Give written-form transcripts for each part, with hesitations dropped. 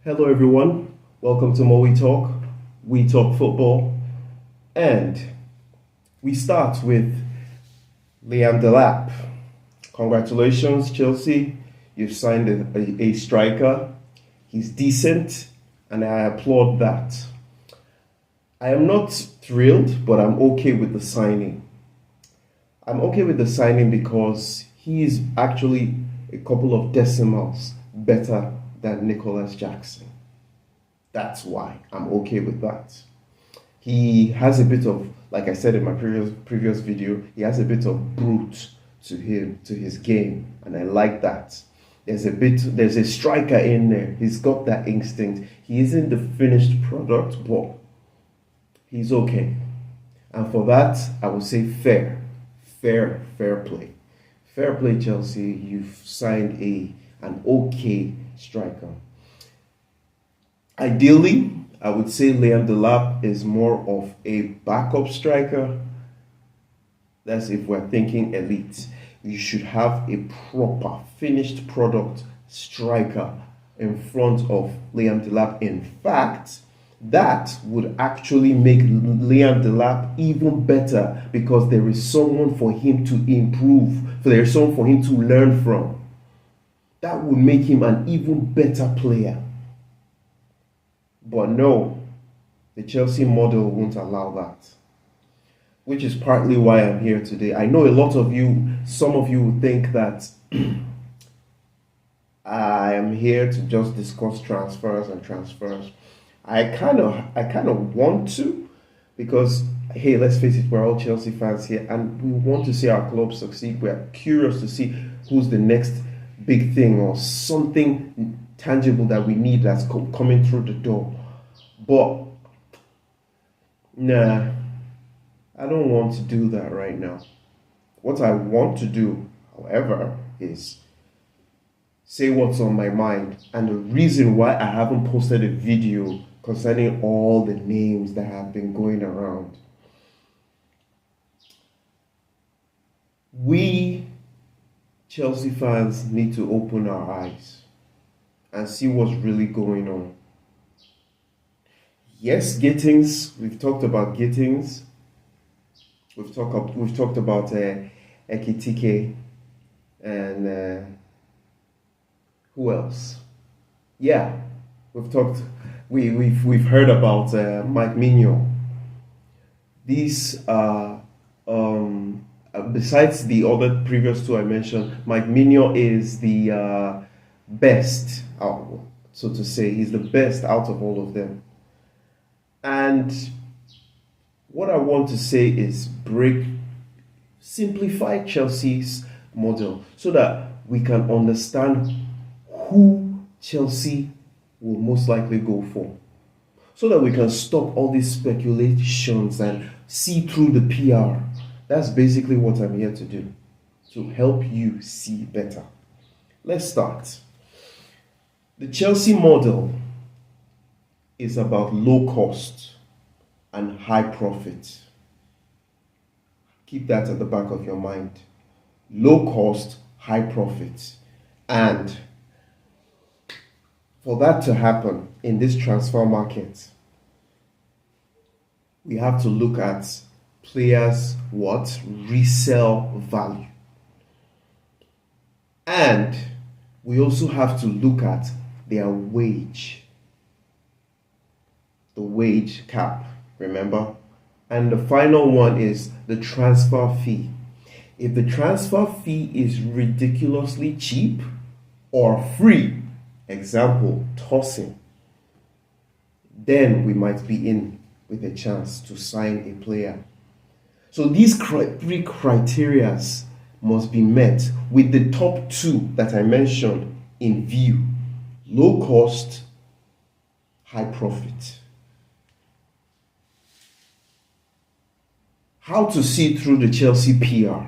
Hello, everyone. Welcome to Mo We Talk. We talk football, and we start with Liam Delap. Congratulations, Chelsea. You've signed a striker. He's decent, and I applaud that. I am not thrilled, but I'm okay with the signing. I'm okay with the signing because he is actually a couple of decimals better than Nicholas Jackson. That's why I'm okay with that. He has a bit of, like I said in my previous video, he has a bit of brute to him, to his game, and I like that. There's a striker in there. He's got that instinct. He isn't the finished product, but he's okay. And for that, I would say fair play. Fair play, Chelsea. You've signed an okay striker. Ideally, I would say Liam Delap is more of a backup striker. That's if we're thinking elite. You should have a proper finished product striker in front of Liam Delap. In fact, that would actually make Liam Delap even better because there is someone for him to improve, there is someone for him to learn from. That would make him an even better player. But no, the Chelsea model won't allow that, which is partly why I'm here today. I know some of you would think that I am here to just discuss transfers. I kind of want to, because hey, let's face it, we're all Chelsea fans here, and we want to see our club succeed. We're curious to see who's the next big thing or something tangible that we need that's coming through the door. But nah, I don't want to do that right now. What I want to do, however, is say what's on my mind, and the reason why I haven't posted a video concerning all the names that have been going around. We Chelsea fans need to open our eyes and see what's really going on. Yes, Gittins, we've talked about Gittins. We've talked about Ekitike and who else? Yeah, we've heard about Maignan. These are besides the other previous two I mentioned, Maignan is the best, so to say. He's the best out of all of them. And what I want to say is simplify Chelsea's model so that we can understand who Chelsea will most likely go for, so that we can stop all these speculations and see through the PR. That's basically what I'm here to do, to help you see better. Let's start. The Chelsea model is about low cost and high profit. Keep that at the back of your mind. Low cost, high profit. And for that to happen in this transfer market, we have to look at players' resale value. And we also have to look at their wage. The wage cap, remember? And the final one is the transfer fee. If the transfer fee is ridiculously cheap or free, example, tossing, then we might be in with a chance to sign a player. So these three criteria must be met with the top two that I mentioned in view. Low cost, high profit. How to see through the Chelsea PR.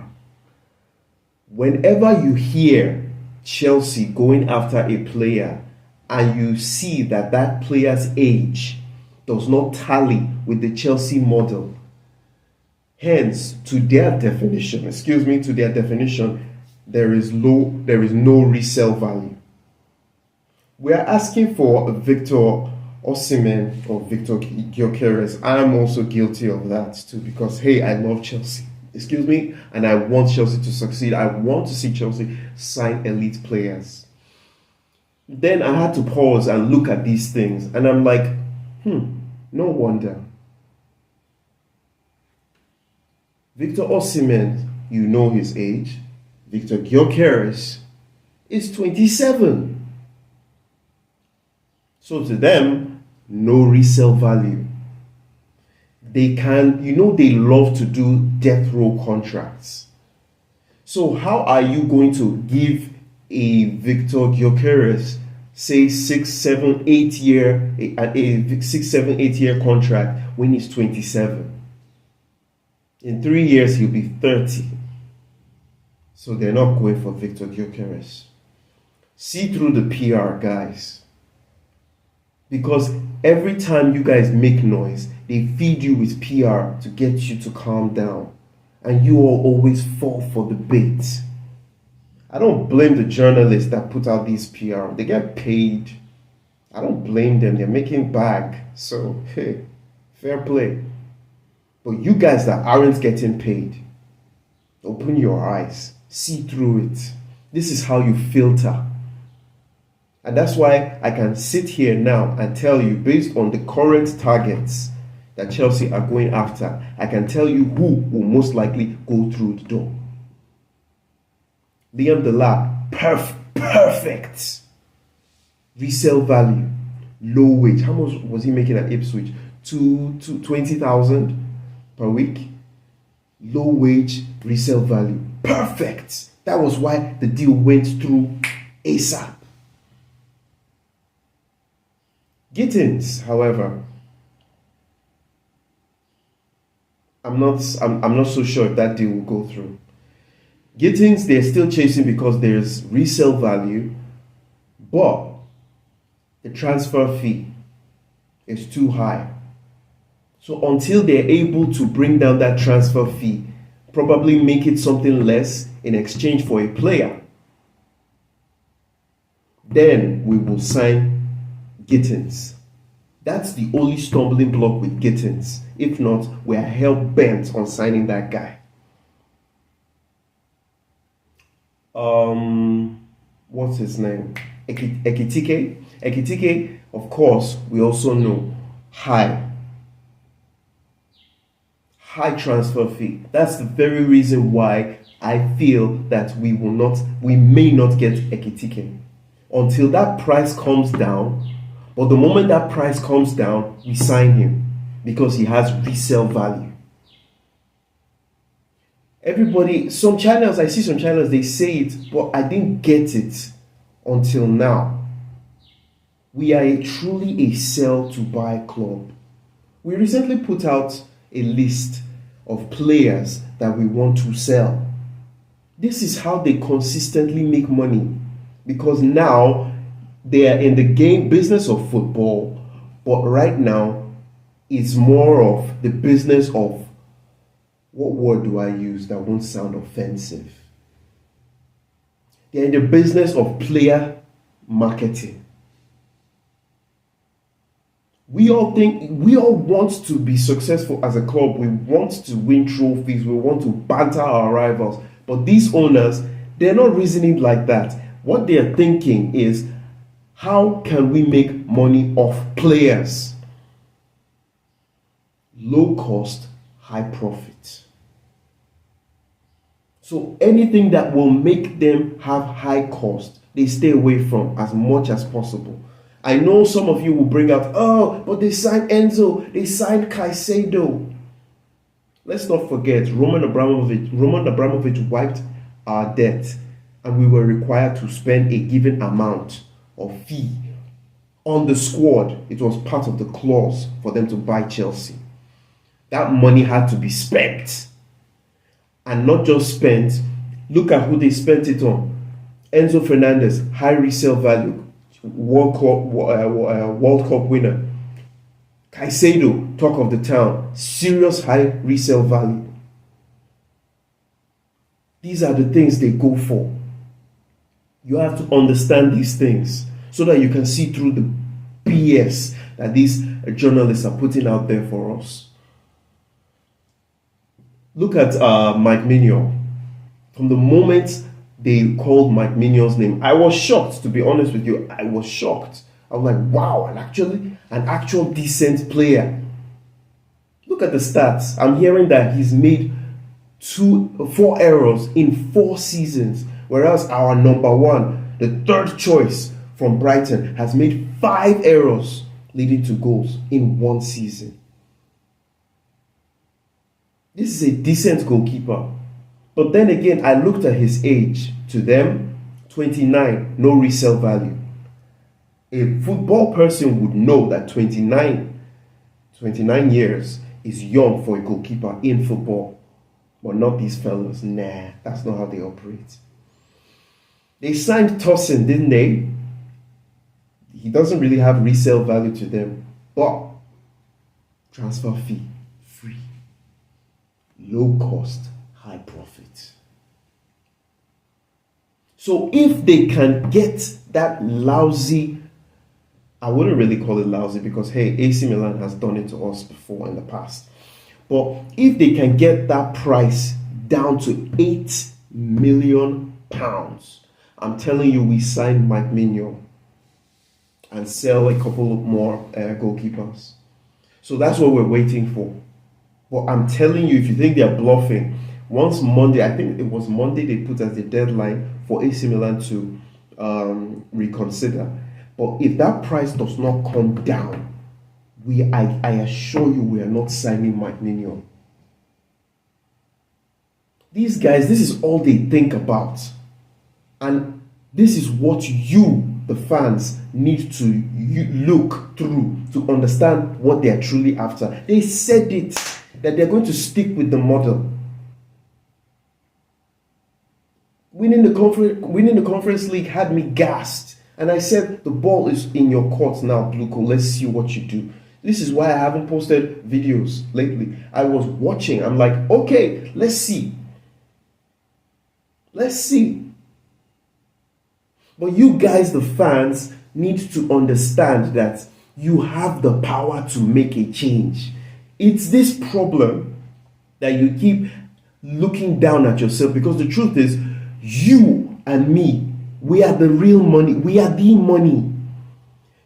Whenever you hear Chelsea going after a player and you see that that player's age does not tally with the Chelsea model, hence to their definition, there is no resale value. We are asking for Victor Osimhen or Victor Gyökeres. I am also guilty of that too because, hey, I love Chelsea. Excuse me, and I want Chelsea to succeed. I want to see Chelsea sign elite players. Then I had to pause and look at these things, and I'm like, no wonder. Victor Osimhen, you know his age. Victor Gyökeres is 27. So to them, no resale value. They can, they love to do death row contracts. So how are you going to give a Victor Gyökeres, say 6, 7, 8 year, a 6, 7, 8 year contract when he's 27? In 3 years, he'll be 30. So they're not going for Victor Gyökeres. See through the PR, guys. Because every time you guys make noise, they feed you with PR to get you to calm down. And you all always fall for the bait. I don't blame the journalists that put out these PR. They get paid. I don't blame them. They're making bag. So, hey, fair play. But you guys that aren't getting paid, open your eyes. See through it. This is how you filter. And that's why I can sit here now and tell you, based on the current targets that Chelsea are going after, I can tell you who will most likely go through the door. Liam Delap, perfect. Resale value, low wage. How much was he making at Ipswich? 20,000 per week. Low wage, resale value. Perfect. That was why the deal went through ASAP. Gittins, however, I'm not so sure if that deal will go through. Gittins, they're still chasing because there's resale value, but the transfer fee is too high. So until they're able to bring down that transfer fee, probably make it something less in exchange for a player, then we will sign Gittins. That's the only stumbling block with Gittins. If not, we're hell bent on signing that guy. What's his name? Ekitike. Ekitike, of course, we also know high transfer fee. That's the very reason why I feel that we may not get Ekitike until that price comes down. But the moment that price comes down, we sign him because he has resale value. Everybody, I see some channels, they say it, but I didn't get it until now. We are truly a sell to buy club. We recently put out a list of players that we want to sell. This is how they consistently make money, because now they are in the game business of football, but right now it's more of the business of, what word do I use that won't sound offensive? They're in the business of player marketing. We all want to be successful as a club. We want to win trophies. We want to banter our rivals. But these owners, they're not reasoning like that. What they're thinking is, how can we make money off players? Low cost, high profit. So anything that will make them have high cost, they stay away from as much as possible. I know some of you will bring out, oh, but they signed Enzo, they signed Caicedo. Let's not forget, Roman Abramovich wiped our debt, and we were required to spend a given amount of fee on the squad. It was part of the clause for them to buy Chelsea. That money had to be spent. And not just spent, look at who they spent it on. Enzo Fernandez, high resale value, World Cup winner. Caicedo, talk of the town, serious high resale value. These are the things they go for. You have to understand these things. so that you can see through the BS that these journalists are putting out there for us. Look at Maignan. From the moment they called Maignan's name, I was shocked, to be honest with you. I was shocked. I was like, wow, an actual decent player. Look at the stats. I'm hearing that he's made 4 errors in 4 seasons, whereas our number one, the third choice from Brighton, has made 5 errors leading to goals in 1 season. This is a decent goalkeeper. But then again, I looked at his age. To them, 29, no resale value. A football person would know that 29 years is young for a goalkeeper in football. But not these fellas. Nah, that's not how they operate. They signed Tosin, didn't they? He doesn't really have resale value to them. But transfer fee, free. Low cost, high profit. So if they can get that lousy, I wouldn't really call it lousy because, hey, AC Milan has done it to us before in the past. But if they can get that price down to £8 million, I'm telling you, we sign Maignan and sell a couple of more goalkeepers. So that's what we're waiting for. But I'm telling you, if you think they're bluffing, once Monday, I think it was Monday, they put as the deadline for AC Milan to reconsider. But if that price does not come down, I assure you we are not signing Maignan. These guys, this is all they think about. And this is what you, the fans, need to look through to understand what they are truly after. They said it, that they're going to stick with the model. Winning the conference league had me gassed. And I said, the ball is in your court now, Bluco. Let's see what you do. This is why I haven't posted videos lately. I was watching. I'm like, okay, let's see. Let's see. But you guys, the fans, need to understand that you have the power to make a change. It's this problem that you keep looking down at yourself, because the truth is, you and me, we are the real money. We are the money.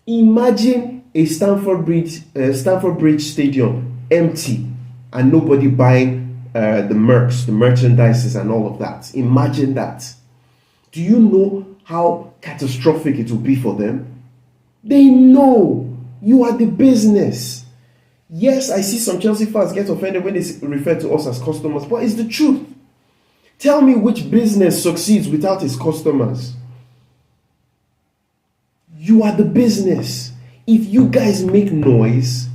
Imagine a Stamford Bridge Stadium empty and nobody buying the merchandises and all of that. Imagine that. Do you know how catastrophic it will be for them? They know you are the business. Yes, I see some Chelsea fans get offended when they refer to us as customers, but it's the truth. Tell me which business succeeds without its customers. You are the business. If you guys make noise,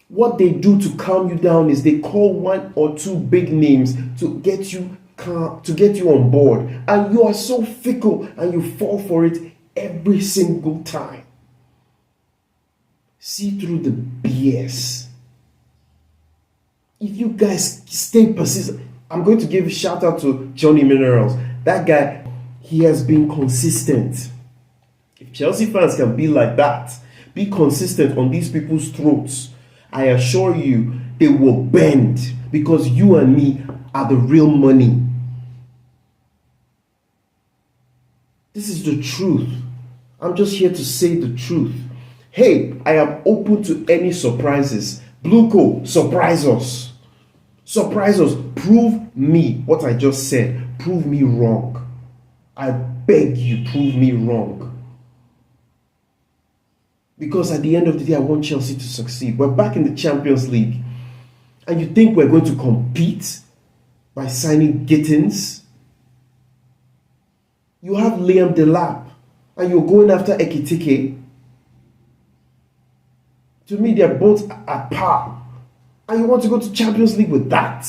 what they do to calm you down is they call 1 or 2 big names to get you calm, to get you on board. And you are so fickle and you fall for it every single time. See through the BS. If you guys stay persistent, I'm going to give a shout out to Johnny Minerals. That guy, he has been consistent. If Chelsea fans can be like that, be consistent on these people's throats, I assure you they will bend, because you and me are the real money. This is the truth. I'm just here to say the truth. Hey, I am open to any surprises. Bluco, surprise us. Surprise us. Prove me what I just said. Prove me wrong. I beg you, prove me wrong. Because at the end of the day, I want Chelsea to succeed. We're back in the Champions League. And you think we're going to compete by signing Gittins? You have Liam Delap and you're going after Ekitike. To me, they're both at par. And you want to go to Champions League with that?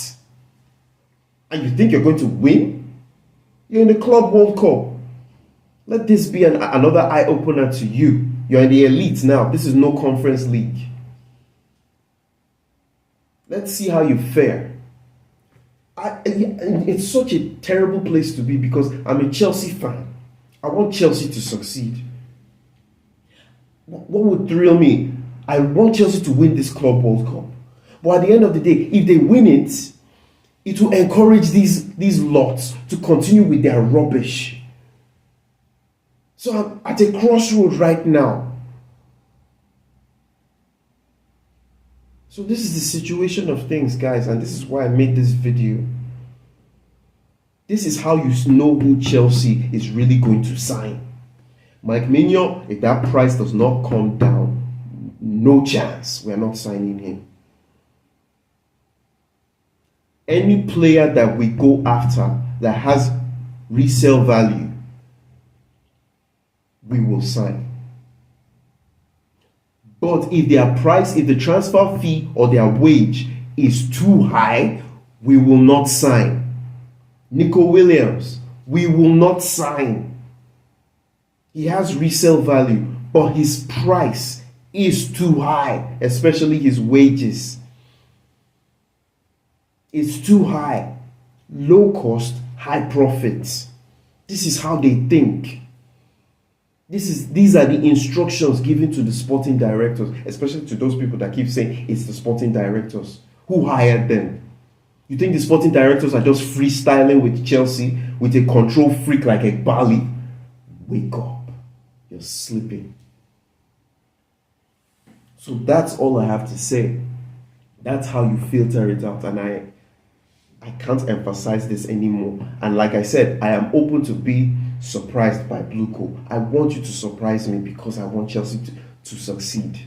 And you think you're going to win? You're in the Club World Cup. Let this be another eye-opener to you. You're in the elite now. This is no conference league. Let's see how you fare. It's such a terrible place to be, because I'm a Chelsea fan. I want Chelsea to succeed. What would thrill me? I want Chelsea to win this Club World Cup. But at the end of the day, if they win it, it will encourage these lots to continue with their rubbish. So I'm at a crossroad right now. So this is the situation of things, guys, and this is why I made this video. This is how you know who Chelsea is really going to sign. Maignan, if that price does not come down, no chance. We are not signing him. Any player that we go after that has resale value, we will sign. But if their price, if the transfer fee or their wage is too high, we will not sign. Nico Williams, we will not sign. He has resale value, but his price is too high, especially his wages. It's too high. Low cost, high profits. This is how they think. These are the instructions given to the sporting directors, especially to those people that keep saying it's the sporting directors. Who hired them? You think the sporting directors are just freestyling with Chelsea with a control freak like a Bali? Wake up. You're sleeping. So that's all I have to say. That's how you filter it out. And I can't emphasize this anymore. And like I said, I am open to be surprised by Bluco. I want you to surprise me because I want Chelsea to succeed.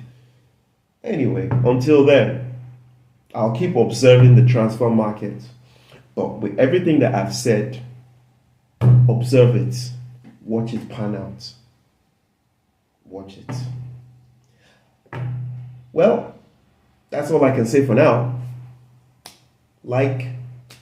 Anyway, until then, I'll keep observing the transfer market. But with everything that I've said, observe it. Watch it pan out. Watch it. Well, that's all I can say for now. Like,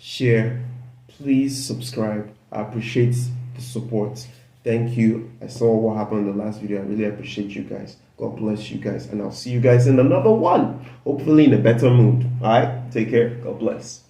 share, please subscribe. I appreciate the support. Thank you. I saw what happened in the last video. I really appreciate you guys. God bless you guys. And I'll see you guys in another one. Hopefully in a better mood. Alright? Take care. God bless.